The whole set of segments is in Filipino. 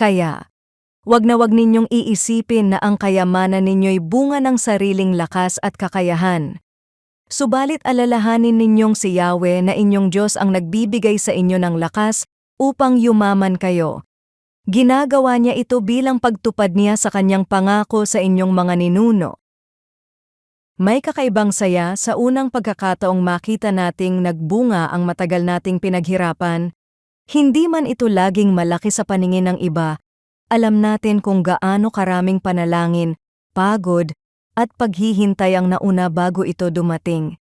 Kaya, wag na wag ninyong iisipin na ang kayamanan ninyo'y bunga ng sariling lakas at kakayahan. Subalit alalahanin ninyong si Yahweh na inyong Diyos ang nagbibigay sa inyo ng lakas upang yumaman kayo. Ginagawa niya ito bilang pagtupad niya sa kanyang pangako sa inyong mga ninuno. May kakaibang saya sa unang pagkakataong makita nating nagbunga ang matagal nating pinaghirapan. Hindi man ito laging malaki sa paningin ng iba, alam natin kung gaano karaming panalangin, pagod, at paghihintay ang nauna bago ito dumating.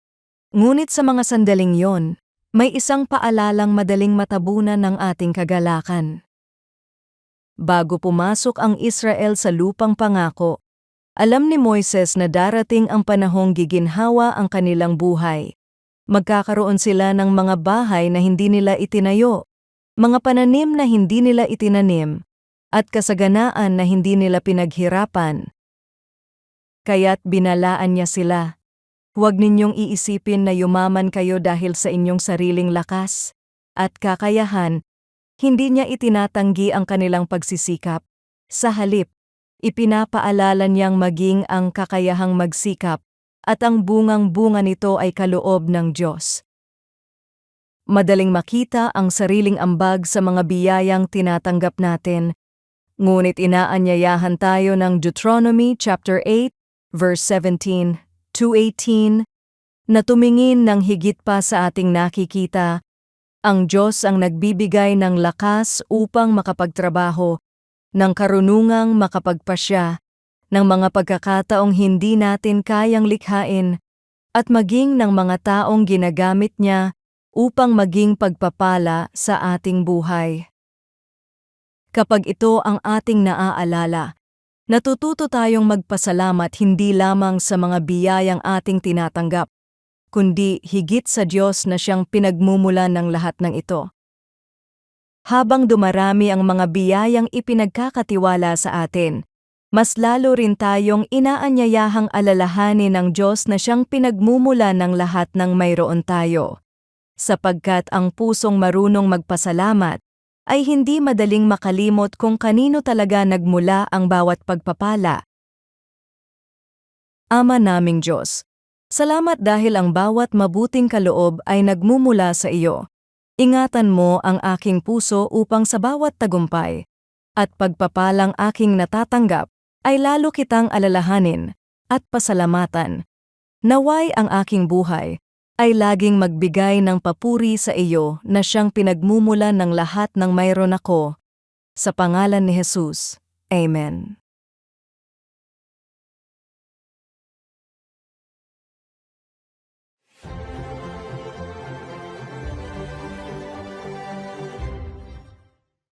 Ngunit sa mga sandaling yon, may isang paalalang madaling matabunan ng ating kagalakan. Bago pumasok ang Israel sa lupang pangako, alam ni Moises na darating ang panahong giginhawa ang kanilang buhay. Magkakaroon sila ng mga bahay na hindi nila itinayo, mga pananim na hindi nila itinanim, at kasaganaan na hindi nila pinaghirapan. Kaya't binalaan niya sila. Huwag ninyong iisipin na yumaman kayo dahil sa inyong sariling lakas at kakayahan. Hindi niya itinatanggi ang kanilang pagsisikap. Sa halip, ipinapaalala niyang maging ang kakayahang magsikap at ang bungang-bunga nito ay kaloob ng Diyos. Madaling makita ang sariling ambag sa mga biyayang tinatanggap natin, ngunit inaanyayahan tayo ng Deuteronomy chapter 8, verse 17 to 18, na tumingin ng higit pa sa ating nakikita. Ang Diyos ang nagbibigay ng lakas upang makapagtrabaho, ng karunungang makapagpasya, ng mga pagkakataong hindi natin kayang likhain, at maging ng mga taong ginagamit niya upang maging pagpapala sa ating buhay. Kapag ito ang ating naaalala, natututo tayong magpasalamat hindi lamang sa mga biyayang ating tinatanggap, kundi higit sa Diyos na siyang pinagmumulan ng lahat ng ito. Habang dumarami ang mga biyayang ipinagkakatiwala sa atin, mas lalo rin tayong inaanyayahang alalahanin ng Diyos na siyang pinagmumulan ng lahat ng mayroon tayo. Sapagkat ang pusong marunong magpasalamat ay hindi madaling makalimot kung kanino talaga nagmula ang bawat pagpapala. Ama naming Diyos, salamat dahil ang bawat mabuting kaloob ay nagmumula sa iyo. Ingatan mo ang aking puso upang sa bawat tagumpay at pagpapalang aking natatanggap ay lalo kitang alalahanin at pasalamatan. Naway ang aking buhay ay laging magbigay ng papuri sa iyo na siyang pinagmumulan ng lahat ng mayroon ako. Sa pangalan ni Jesus. Amen.